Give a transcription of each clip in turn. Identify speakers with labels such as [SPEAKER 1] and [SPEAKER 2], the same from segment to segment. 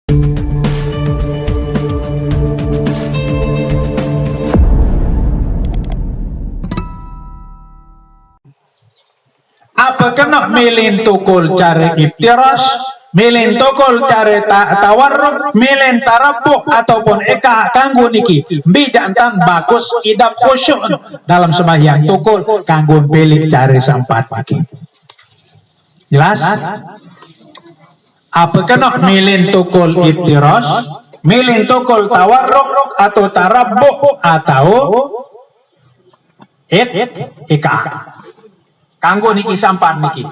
[SPEAKER 1] Apa kena milin tukul cara iftiras, milin tukul cara tawarruk, milin tarabuk ataupun eka kanggo niki bijantan bagus idap khusyuk dalam sembahyang tukul kanggo pilih cara sampat niki. Jelas? Apa kena milin tukul iftiras, milin tukul tawarruk atau tarabuk atau eka kanggo niki sampan niki.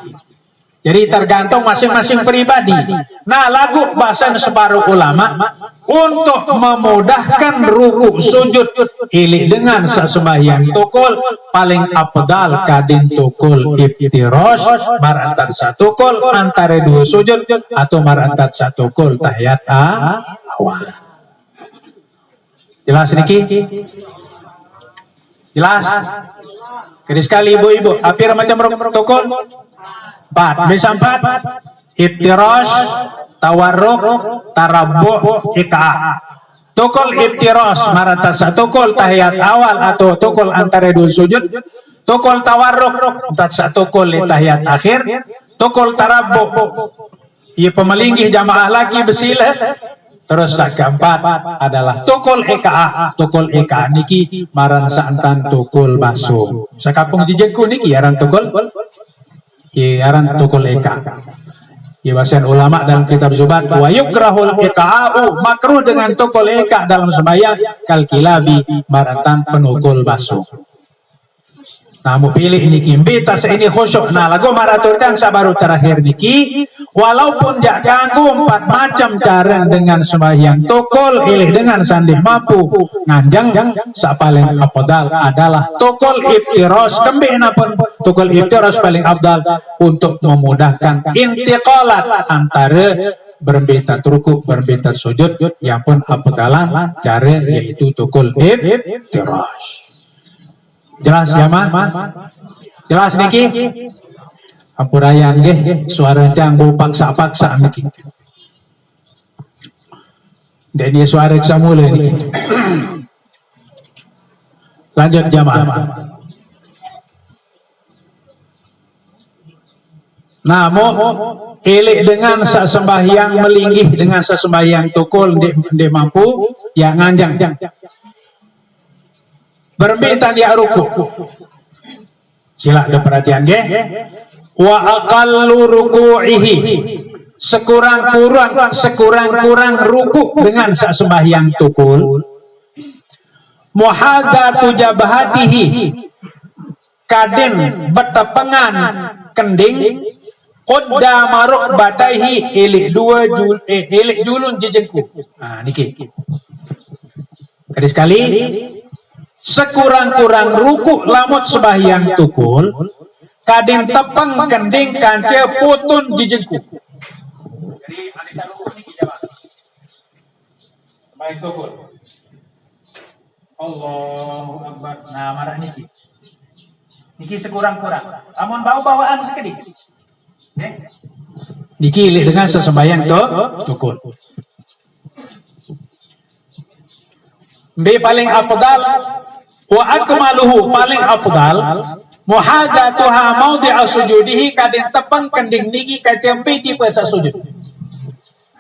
[SPEAKER 1] Jadi tergantung masing-masing pribadi. Nah, lagu bahasan separuh ulama untuk memudahkan ruku sujud ilih dengan sesembahyang tukul paling afdal kadin tukul iftiras marantat satu tukul antara dua sujud atau marantat satu tukul tahiyat awal. Jelas niki? Jelas? Kali sekali ibu-ibu, hampir macam tukul 4, bisa 4 iftiras, tawarruk, tarabuk, ika. Tukul iftiras marata satu tukul tahiyat awal atau tukul antara dua sujud, tukul tawarruk satu tukul tahiyat akhir, tukul tarabuk ia pemelinggih jamaah lagi bersilah. Terus keempat adalah tukul eka. Tukul eka niki maran santan tukul basuh. Sakapung jejengku niki aran tukul. Aran tukul eka. Bahasan ulama dalam kitab Zubat wa yukrahul eka'u makruh dengan tukul eka dalam sembahyang kal kilabi marantan penukul basuh. Nah, mau pilih niki tas ini khusyuk. Nah, lagu maraturkan sabaru terakhir niki walaupun jak ganggu 4 macam cara dengan sembahyang tukul ilih dengan sandih mampu nganjang paling afdal adalah tukul iftiras kembinapun tukul iftiras paling afdal untuk memudahkan intiqalat antara berbentat ruku berbentat sujud yang pun afdalan cara yaitu tukul iftiras. Jelas ya mah? Jelas niki? Ampurayan nggih suara janggo paksa-paksa niki. Dan dia suara samula niki. Lanjut jamaah. Nah, mau elek dengan sesembahyang melinggih dengan sesembahyang tukul dia mampu ya nganjang. Bermintaan ya ruku. Sila ada perhatian nggih. Wa aqallu ruku'ihi sekurang-kurang ruku dengan sembahyang tukul. Muhadzatu jabhatihi kadin betepengan kending qaddama rukbataihi ilik julun jejengku. Nah niki. Kali sekali sekurang-kurang ruku lamut sembahyang tukul kadin tepeng kending kance putun jejengku. Jadi alita ruku niki jawab. Sembahyang tukul. Allahu Akbar. Nah, marah niki. Niki sekurang-kurang. Amun bau-bawaan sekedik. Niki ilik dengan sesembahyang tukul. B paling afdal wa akmaluhu paling afdal muhadatuha maudhi'a sujudihi kadin tepeng kending niki kacempe tipe sujud.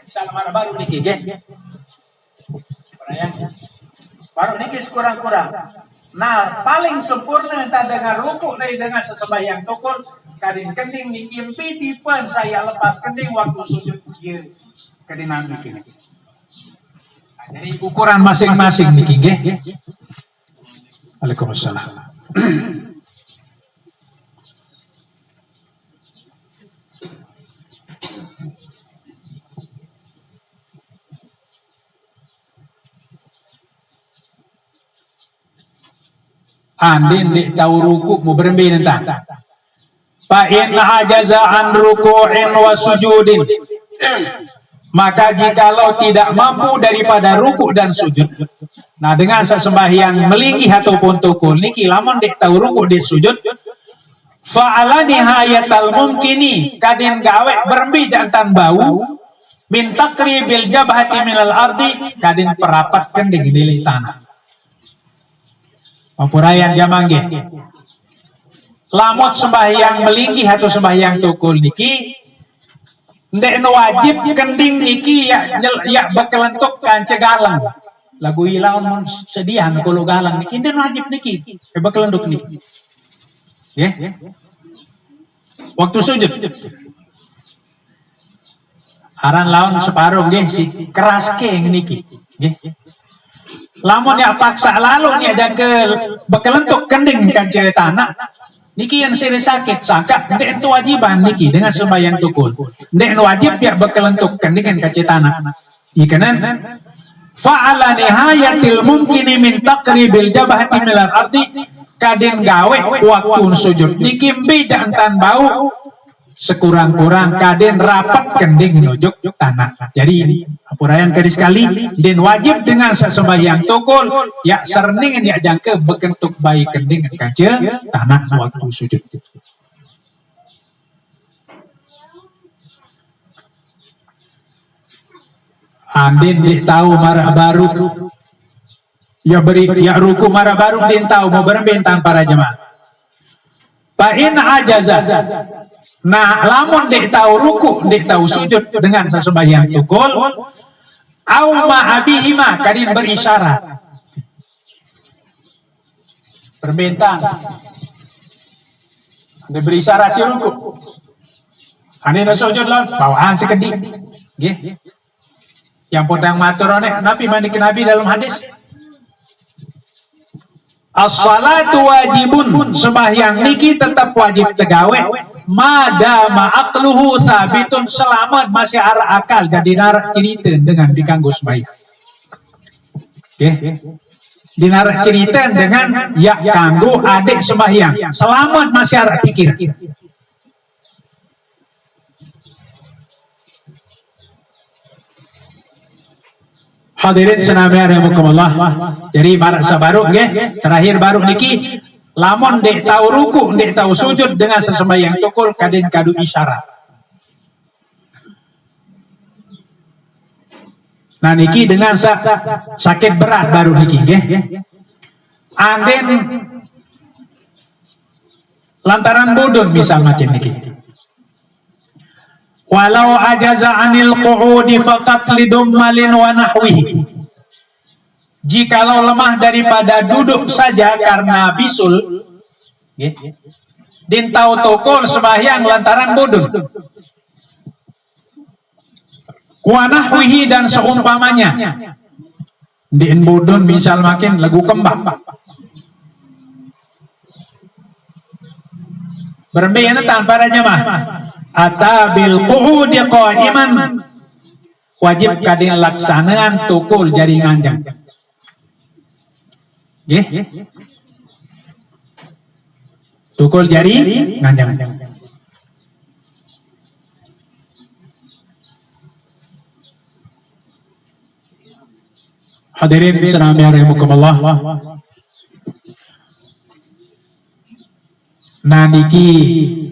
[SPEAKER 1] Misalnya mana baru niki nggih. Baru niki sekurang-kurang. Nah, paling sempurna entah dengan ruku dengan sesembahyang tukul kadin kending niki tipe saya lepas kending waktu sujud ieu kadinan niki. Jadi ukuran masing-masing niki nggih. Waalaikumsalam. Andin di tahu ruku mau berembi nentang. Fa in ajaza an ruku'in wa sujudin. Maka jikalau tidak mampu daripada ruku dan sujud. Nah, dengan sesembahyang melinggih ataupun tukul niki lamun dek tahu ruku di sujud fa ala nihayatal mumkini kadin gawe berembi jantan bau min taqribil jabhati minal ardi kadin perapat kending di tanah. Papurayan jamangge. Lamot sembahyang melinggi atau sembahyang tukul niki ndek wajib kending niki ya bakalentuk kanca galang. Lagu ilaun mun sedian kulo galang niki ndek wajib niki bakalentuk niki. Ya. Waktu sujud. Aran laun separuh nggih si keras ke niki. Nggih. Lamun ya paksa lalu nya jakel bakalentuk kending kanca tanah. Niki yang sering sakit sangka ndek itu wajiban niki dengan sembahyang tukul. Ndek wajib ya bakalentuk kending kanca tanah. Ikanan fa'ala nihayatil mumkini min taqribil jabhati minal ardi kadin gawe waktu sujud niki bija entan bau sekurang-kurang kadin rapat kending nujuk tanah. Jadi ini apurayan kali sekali dan wajib dengan sembahyang tukul ya serning ya jangke bekentuk bayi kending kaca tanah waktu sujud. Andin di tahu marah baru ya beri ya ruku marah baru din tahu mau berbentang para jemaah. Fa in ajaza. Nah, lamun dek tahu ruku, dek tahu sujud dengan sesembahyang tukul, au ma'abihima kadin berisyarat. Berbentang. Ada berisyarat si ruku. Ane na sujud lah, bawaan sekedi. Nggih. Yang podang maturone Nabi manik Nabi dalam hadis. As-salatu wajibun, sembahyang niki tetap wajib tegawe. Madama aqluhu sabitun selamat masih arah akal jadi narak cerita dengan diganggu sembahyang. Okay. Dinarak cerita dengan ya kanggo adik sembahyang selamat masih arah pikir. Hadirin senamnya rahimakumullah. Jadi barak sabaru nggih, terakhir baru niki lamun dek tahu ruku, dek tahu sujud dengan sesembahyang tukul kadin kadu isyarat. Nah niki dengan sakit berat baru niki nggih. Andin lantaran bodon bisa makin niki. Walau ajaza anil qu'udi faqat lidummalin wa nahwihi. Jikalau lemah daripada duduk saja karena bisul, din tahu tokol sembahyang lantaran bodun. Wa nahwihi dan seumpamanya. Din bodun misal makin lagu kembang. Berbeda tanpa jemaah. Atabil qu'udi qa'iman wajib kadin laksanaan tukul jaringan jang. Nggih. Tukul jari nganjang. Hadirin senami rahimakumullah. Nah niki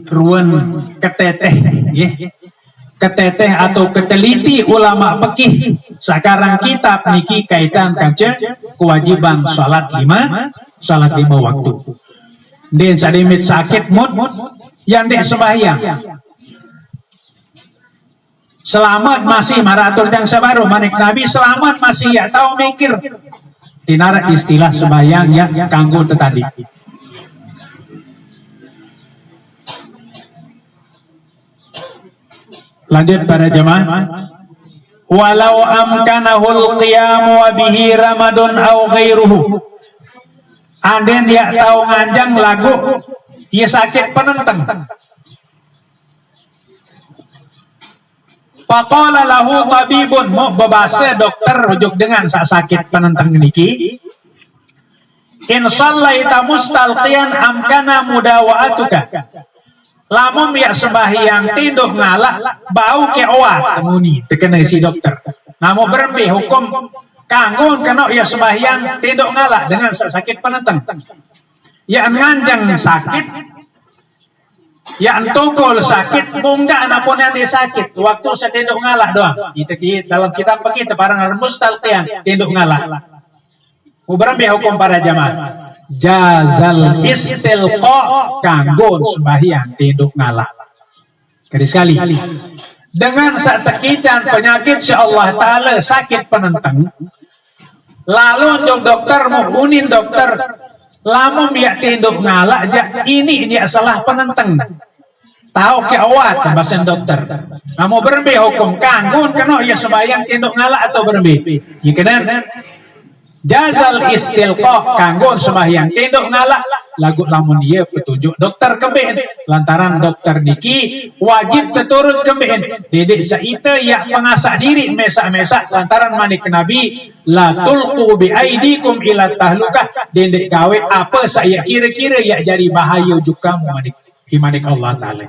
[SPEAKER 1] ruwen keteteh nggih. Keteteh atau keteliti ulama fikih sekarang kitab niki kaitan kaca kewajiban salat lima waktu. Den sademit sakit mut yang dek sembahyang. Selamat masih maratur yang sabaru manik Nabi selamat masih ya tahu mikir. Dinara istilah sembahyang ya kanggo tadi. Lanjut para jemaah. Walau amkanahul qiyamu wa bihi ramadun au ghairuhu. Anden dia tahu nganjang lagu dia sakit penenteng. Faqala lahu tabibun mau babase dokter rujuk dengan sakit penenteng niki. In shallaita mustalqiyan amkana mudawaatuka. Lamun ya sembahyang tinduk ngalak bau ke oat temuni tekena si dokter. Namun berembe hukum kanggo kena ya sembahyang tinduk ngalak dengan sakit penenteng. Ya nganjang sakit Ya antukul sakit munggah napun yang dia sakit waktu saya tinduk ngalah doang. Kita dalam kitab kita parang mustalqian tinduk ngalah. Uberang hukum para jamaah. Jazal istilqa kanggo sembahyang tinduk ngalah. Kali sekali. Dengan saat tekican penyakit si Allah Ta'ala sakit penentang. Lalu jong dokter muhunin dokter lamun ya tinduk ngalah ini dia salah penentang. Tahu ke awat bahasa dokter. Kamu berbe hukum kanggun kena ya sembahyang tinduk ngalah atau berbe. Ya kena jazal istilqa kanggun sembahyang tinduk ngalah lagu lamun dia petunjuk dokter keben lantaran dokter niki wajib teturut keben dedek saita ya pengasak diri mesak-mesak lantaran manik nabi la tulqu bi aidikum ila tahlukah dedek gawe apa saya kira-kira ya jadi bahaya juga manik imanik Allah Ta'ala.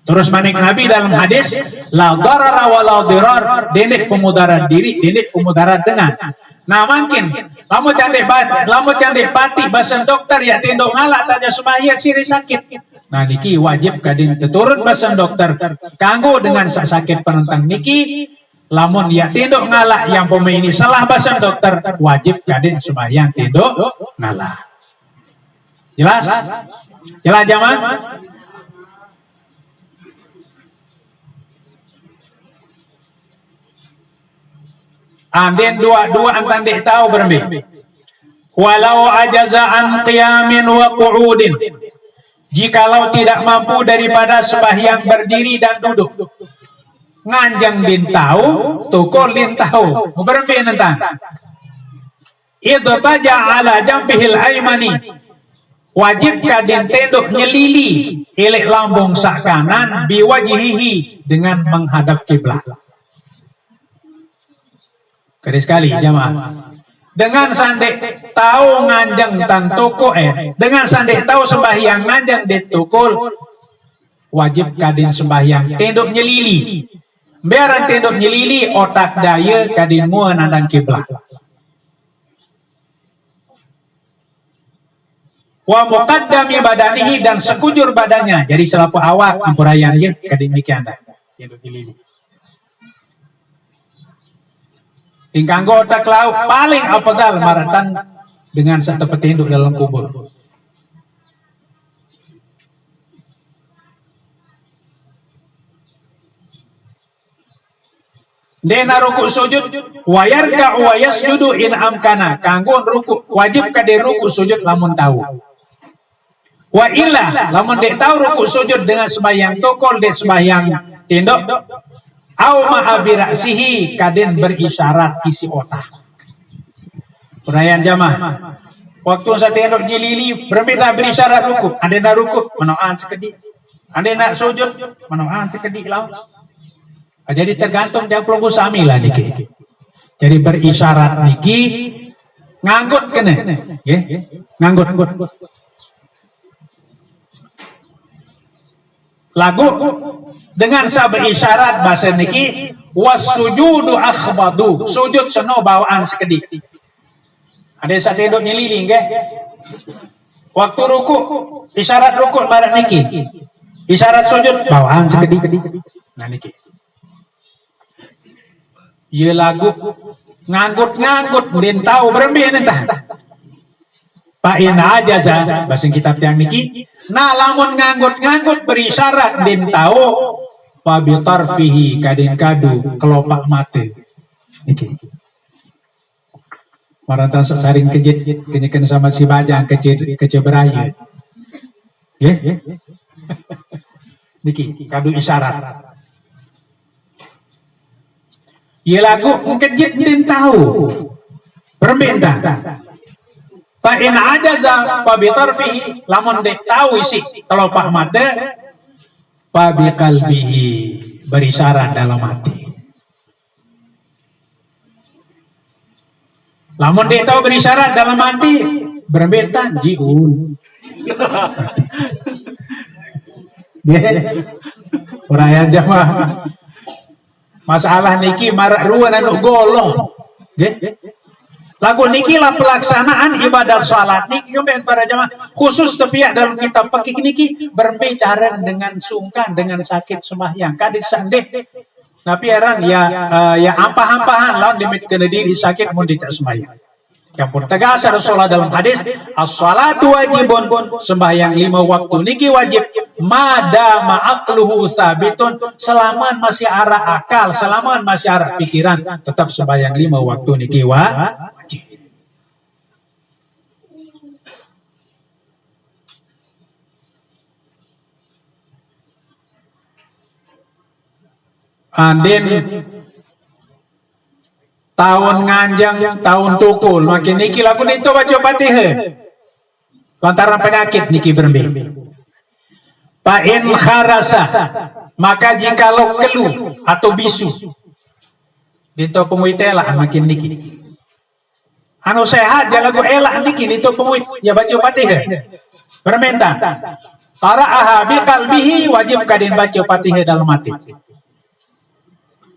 [SPEAKER 1] Terus manik Nabi dalam hadis la darara wa la dirar dedek pemudarat diri dedek pemudarat dengan. Nah mungkin lamun candek pati bahasa dokter ya tinduk ngalah tanya sembahyang siri sakit. Nah niki wajib kadin teturut bahasa dokter kanggo dengan sakit penentang niki lamun ya tinduk ngalah yang pemain ini salah bahasa dokter wajib kadin sembahyang tinduk ngalah. Jelas? Jelas jamaah? Anden dua-dua antan dek tahu berembi. Walau ajaza an qiyamin wa qu'udin. Jikalau tidak mampu daripada sembahyang berdiri dan duduk. Nganjang din tahu, tukul din tahu. Berembi nanti. Itu taja ala jambihil aymani. Wajib kadin tenduk nyelili elek lambung sak kanan biwajihihi dengan menghadap kiblat. Kali sekali jamaah. Dengan sandek tahu nganjang tan toko dengan sandek tahu sembahyang nganjang ditukul wajib kadin sembahyang tenduk nyelili. Biaran tenduk nyelili otak daya kadin mua nandang kiblat. Wa muqaddami badanihi dan sekujur badannya jadi selapu awak ampurayan ye kadin mikian tenduk nyelili. Tingkang otak lauk paling apodal maratan dengan satu petinduk dalam kubur. Dena ruku sujud wayarka wayasjudu in amkana kanggo ruku wajib kade ruku sujud lamun tahu. Wa illa lamun dek tahu ruku sujud dengan sembahyang tokol dek sembahyang tinduk au ma'abirasihi kaden berisyarat isi otak. Perayaan jamaah. Waktu saya tendok nyelili berbeda berisyarat rukuk. Ada nak rukuk menoan sekedik. Ada nak sujud menoan sekedik lah. Jadi tergantung yang pelunggu sami lah niki. Jadi berisyarat niki nganggut kene, nganggut. Lagu dengan sabar isyarat bahasa niki wasujudu akhbadu sujud seno bawaan sekedik. Ada satu tendok nyeliling ke? Waktu ruku isyarat ruku barang niki. Isyarat sujud bawaan sekedik. Nah niki. Ye lagu nganggut din tahu berembi entah. Pak ina aja bahasa kitab yang niki. Nah lamun nganggut berisyarat din tahu pabitar fihi kadin kadu kelopak mate niki maratan saring kejit kenyekan sama si bajang keceberaya niki kadu isyarat ye lagu kejit din tahu perminta Pak in ajaza pabitar fihi lamun dek tahu isi kelopak mate pabi kalbihi berisyarat dalam hati. Lamun dek tahu berisyarat dalam hati berbetan jiun. Perayaan jamaah. Masalah niki marak ruan anu goloh. Lagu niki lah pelaksanaan ibadat salat niki kemudian para jamaah khusus tepiak dalam kitab fikih niki berbicara dengan sungkan dengan sakit sembahyang kadis sandeh tapi heran ya ampah-ampahan lah limit kena diri sakit mun tidak sembahyang. Yang pun tegas Rasulullah dalam hadis as-salatu wajibun sembahyang 5 waktu niki wajib madama aqluhu sabitun selama masih arah akal selama masih arah pikiran tetap sembahyang 5 waktu niki wajib. Andin tahun nganjang, tahun tukul, makin niki lagu itu baca Fatihah. Lantaran penyakit niki berbi. Fa'in kharasa, maka jikalau keluh atau bisu, dito penguit elak makin niki. Anu sehat ya lagu elak niki dito penguit ya baca Fatihah. Berminta. Qara'aha biqalbihi wajib kadin baca Fatihah dalam hati.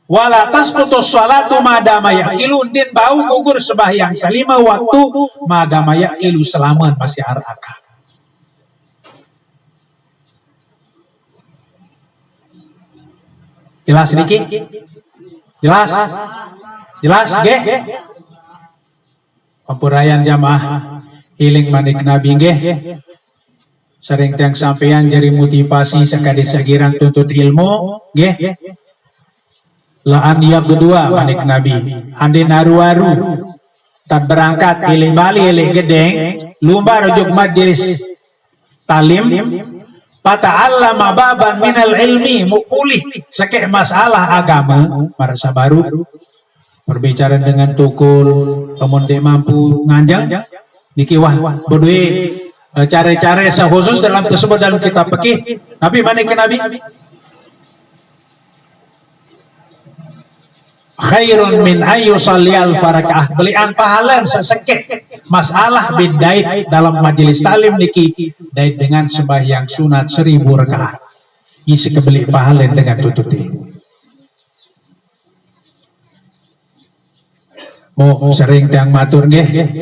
[SPEAKER 1] Wala tasqutus salatu madama yaqilu din bau gugur sembahyang salima waktu madama yaqilu selama masih akal. Jelas sedikit? Jelas? Jelas ge? Pampurayan jamaah iling manik nabi ge. Sering tiang sampean jari motivasi sakade sagiran tuntut ilmu ge. Laan yang kedua manik nabi andi naru-aru tak berangkat ilih bali ilih gedeng lumba rujuk majlis talim pata'allama baban minal ilmi mukuli sekek masalah agama marasa baru berbicara dengan tukul kemudian mampu nganjang niki wah bodoi cara-cara khusus dalam tersebut dalam kitab fikih tapi manik nabi khairun min ayu saliyal farakah belian pahala seseke masalah bidait dalam majelis talim niki dait dengan sembahyang sunat 1000 rakaat isi kebeli pahala dengan tututi sering tiang matur nggih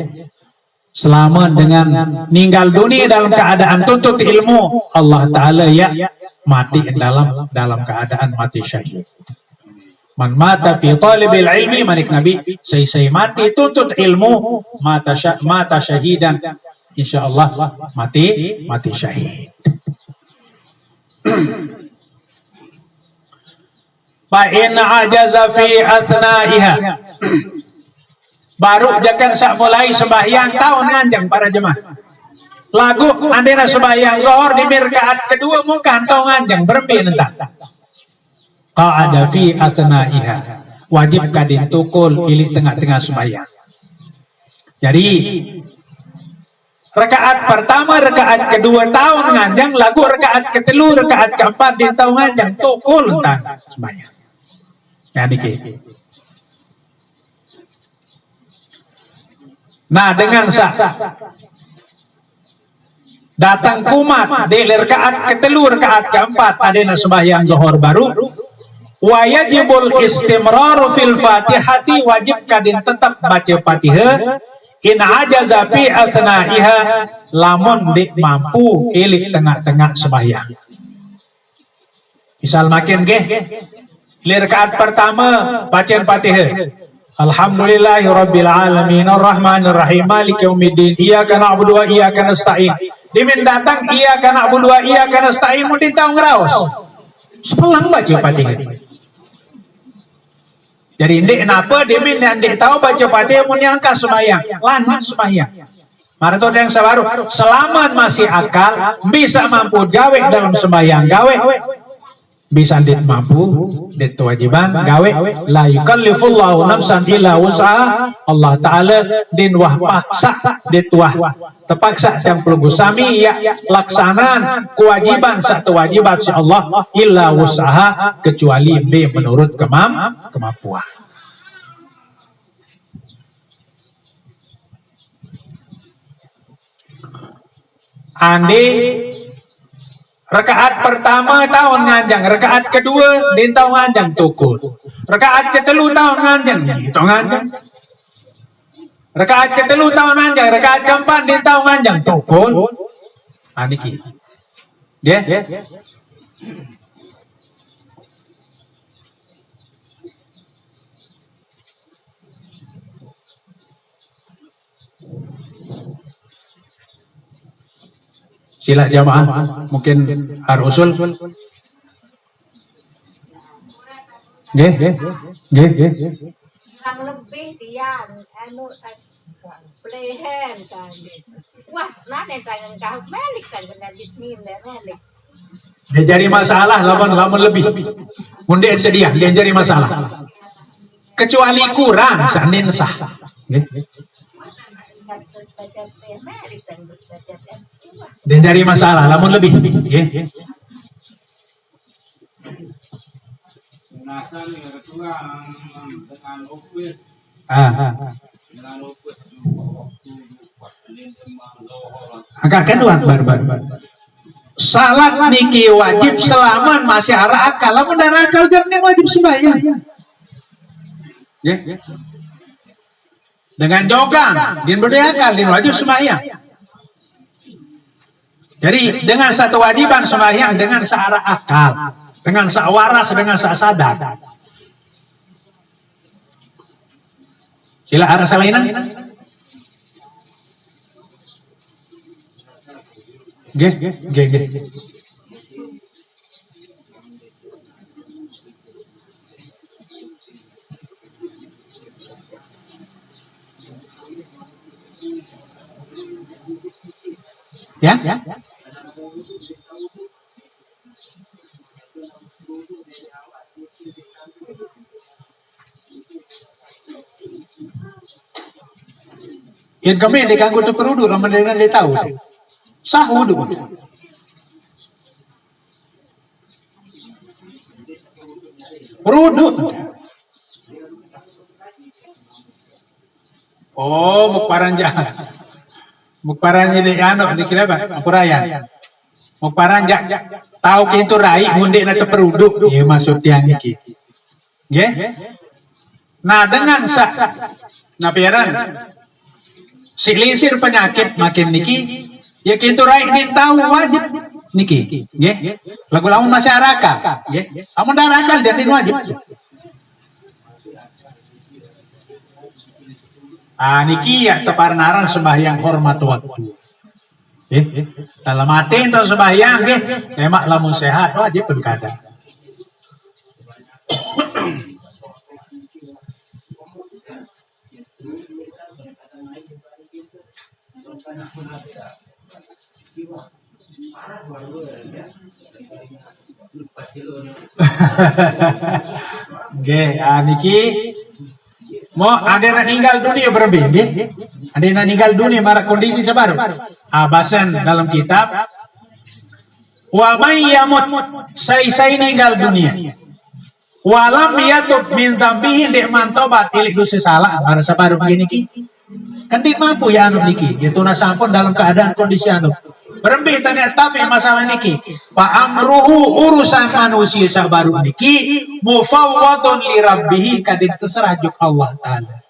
[SPEAKER 1] selama dengan ninggal dunia dalam keadaan tuntut ilmu Allah Ta'ala ya mati dalam keadaan mati syahid. Man mata fi talibil ilmi manik nabi say mati tuntut ilmu mata syahidan insyaallah mati syahid. Fa in ajaza fi asna'iha baru jakan sak mulai sembahyang tahun nganjang para jemaah lagu andena sembahyang zuhur di rakaat kedua mu kantong nganjang berpi entah qa'ada fi asna'iha wajib kadin tukul ilih tengah-tengah sembahyang. Jadi rakaat pertama rakaat kedua tahun nganjang lagu rakaat ketelu rakaat keempat di tahun nganjang tukul tentang sembahyang. Ya dikit. Nah dengan sah datang kumat di rakaat ketelu rakaat keempat adena sembahyang zuhur baru wajibul istimraru fil fatihati wajib kadin tetap baca Fatihah in ajaza fi asna'iha lamun di mampu ilih tengah-tengah sembahyang. Misal makin ge rakaat pertama bacaan Fatihah alhamdulillahi rabbil alamin arrahmanir rahim maliki yaumiddin iyyaka na'budu wa iyyaka nasta'in dimin datang iyyaka na'budu wa iyyaka nasta'in mudin tahu ngeraos sepelang baca Fatihah. Jadi ndik napa demin ndik tahu baca Fatihah mun nyangka sembahyang, lanjut sembahyang. Maraton yang sabaru, selama masih akal bisa mampu gawe dalam sembahyang gawe. Bisa ndik mampu, ndik kewajiban gawe la yukallifullahu nafsan illa wus'aha. Allah taala din wah paksa dit wah terpaksa yang pelunggu sami ya laksanaan kewajiban satu wajiban si Allah illa wus'aha kecuali B menurut kemampuan. Andi rakaat pertama tahun nganjang, rakaat kedua din tahun nganjang tukul, rakaat ketelu tahun nganjang itu nganjang. Rakaat ketelu tahu nanjang, rakaat keempat dia tahu nanjang tukun. Niki. Ya. Sila jamaah mungkin harusul. Nggih.
[SPEAKER 2] Kurang lebih dia plehen kan. Wah, nane tangan kau melik kan kena bismillah melik.
[SPEAKER 1] Dia jadi masalah lamun lebih. Munde sedia dia jadi masalah. Kecuali kurang sanin sah. Nggih. Dia jadi masalah lamun lebih. Nggih. Angka kedua barbar. Salat niki wajib selama masih arah akal. Lamun darah akal jadi wajib sembahyang. Ya. Dengan jogang, din berdaya akal, din wajib sembahyang. Jadi dengan satu wajiban sembahyang dengan searah akal, dengan sewaras, dengan sadar. Sila arah salainan. Ge. Ya. Yang kami diganggu tu perudu, ramai dengan dia tahu. Sah wudu. Perudu. Oh, mukparanja. Mukparanja di di kira apa? Apuraya. Mukparanja. Tahu ke itu rai mundik na perudu. Iya maksud yang niki. Nggih. Nah, dengan nah piaran silisir penyakit makin niki ya kintu rai din tahu wajib niki nggih lagu-lagu masyarakat nggih amun darakal jadi wajib niki ya teparnaran sembahyang hormat waktu dalam hati itu sembahyang nggih emak lamun sehat wajib berkada. Nggih, niki mau ada yang meninggal dunia berlebih, nggih. Ada yang meninggal dunia marah kondisi sebaru. Bahasan dalam kitab wa may yamut sai meninggal dunia. Walam yatub min dzambihi dek mantobat ilik dosa salah marah sebaru begini ki. Kan dia mampu ya anu niki, gitu nasampun dalam keadaan kondisi anu. Berembih tanya tapi masalah niki. Pak amruhu urusan manusia sabaru niki mufawwadun li rabbih kadin terserah juk Allah taala.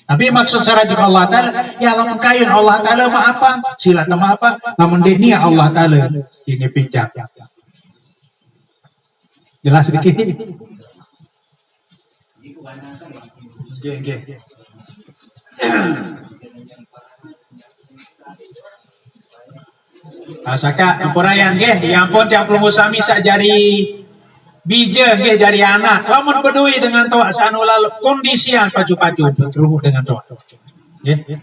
[SPEAKER 1] Tapi maksud serah juk Allah taala ya lamun kayun Allah taala mah apa? Sila mah apa? Namun ini Allah taala ini pinjam. Jelas dikit. Nggih. Asaka ampurayan nggih, ya ampun tiap sami sak jari bija nggih jari anak. Lamun peduli dengan toa sanu lalu kondisian pacu-pacu terhubung dengan toa. Nggih.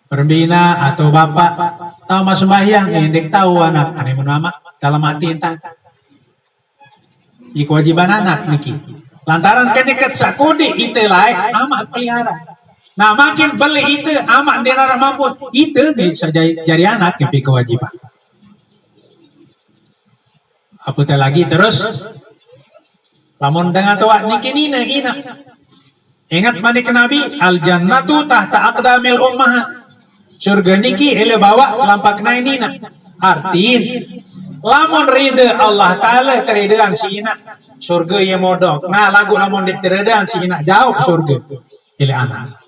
[SPEAKER 1] Perbina atau bapak tahu mas sembahyang indek tahu anak ane menama dalam hati entah. Iku kewajiban anak niki. Lantaran kedekat sakudi itu lain amat pelihara. Nah makin beli itu amat denara mampu itu saja jari anak yang kewajiban. Apa lagi terus? Lamun dengan tua niki ina. Ingat manik Nabi al jannatu tahta aqdamil ummahat. Surga niki ele bawa lampak nina. Artiin lamun rida Allah taala teredan si ina surga ye modok. Nah lagu lamun diteredan si ina jauh surga ele anak.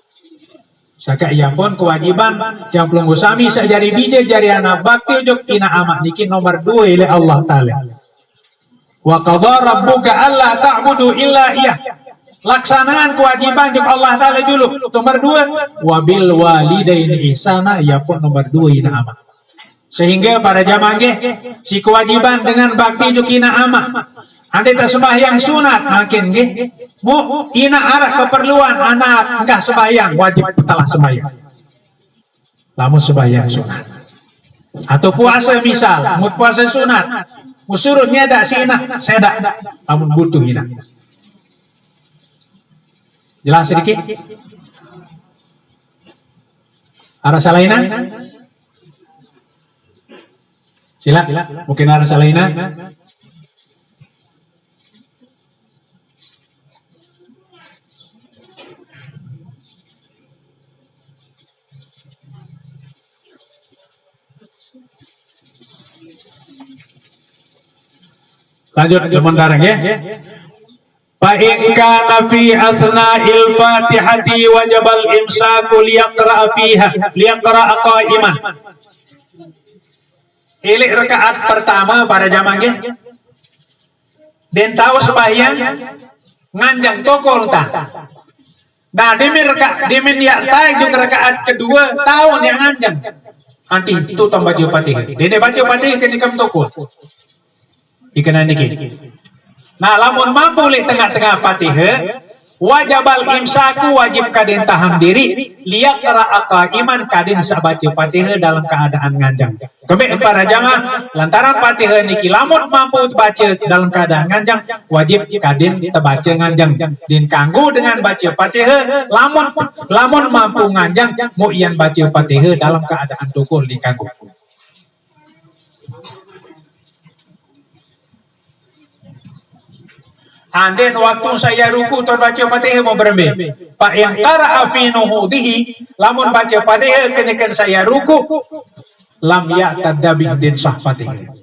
[SPEAKER 1] Saka ia pun kewajiban yang pelunggu sami sajari bija jari anak bakti ujok ina amak niki nomor 2 oleh Allah Ta'ala. Wa qadha rabbuka alla ta'budu illa iyah. Laksanaan kewajiban ujok Allah Ta'ala dulu. Nomor 2, wabil walidaini ihsana, ia pun nomor 2 ina amak. Sehingga pada jamaah si kewajiban dengan bakti ujok ina amak. Andai tak sembahyang sunat makin mu ina arah keperluan anak enggak sembahyang wajib telah sembahyang. Lamun sembahyang sunat atau puasa misal, mu puasa sunat, musurutnya ada si ina sedak, lamun butuh ina. Jelas sedikit? Arah salainan? Sila, mungkin arah salainan. Lanjut sementara ya. Fa in kana fi asna'il Fatihati wajibal imsaku liyaqra fiha liyaqra qa'iman. Ini rakaat pertama para jamaah den tahu sembahyang nganjang tokol ta. Nah demin ya tay juga rakaat kedua tahun yang nganjang. Anti itu tambah baca Fatihah. Dene baca Fatihah ketika tokol. Ikanan niki. Nah, lamun mampu li tengah-tengah Fatihah, wajabal imsaku wajib kaden tahan diri, liak qira'a qa'iman kaden sabaca Fatihah dalam keadaan nganjang. Kebe para jamaah lantaran Fatihah niki lamun mampu baca dalam keadaan nganjang, wajib kaden terbaca nganjang. Din kanggo dengan baca Fatihah, lamun mampu nganjang, mu iyan baca Fatihah dalam keadaan tukul di kanggo. Anden waktu saya ruku atau baca Fatihah mau berembe. Pak yang qara'a fi nuhudihi, lamun baca Fatihah kenekan saya ruku, lam ya'tadda bidin sah Fatihah.